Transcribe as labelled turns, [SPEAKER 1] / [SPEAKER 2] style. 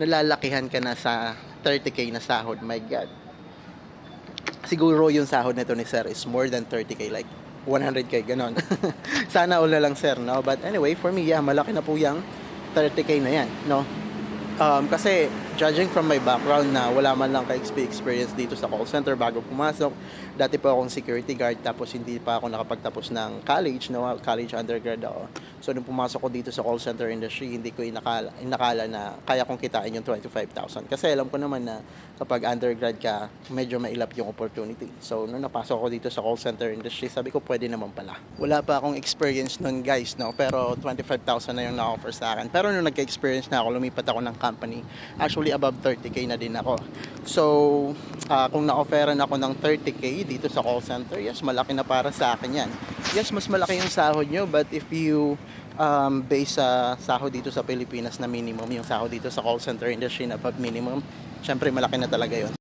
[SPEAKER 1] nalalakihan ka na sa 30k na sahod, my God. Siguro yung sahod nito ni sir is more than 30k, like 100k, ganon. Sana all na lang sir, no? But anyway, for me, yeah, malaki na po yung 30k na yan, no? Kasi judging from my background na wala man lang ka-experience dito sa call center bago pumasok. Dati po akong security guard, tapos hindi pa ako nakapagtapos ng college, no? College undergrad ako. So nung pumasok ko dito sa call center industry, hindi ko inakala na kaya kong kitain yung 25,000. Kasi alam ko naman na kapag undergrad ka, medyo mailap yung opportunity. So nung napasok ko dito sa call center industry, sabi ko pwede naman pala. Wala pa akong experience nun guys, no? Pero 25,000 na yung na-offer sa akin. Pero nung nagka-experience na ako, lumipat ako ng company. Actually above 30k na din ako. So kung na-offeran ako ng 30k dito sa call center, yes, malaki na para sa akin yan. Yes, mas malaki yung sahod nyo, but if you base sa sahod dito sa Pilipinas na minimum, yung sahod dito sa call center industry na pag minimum, syempre malaki na talaga yon.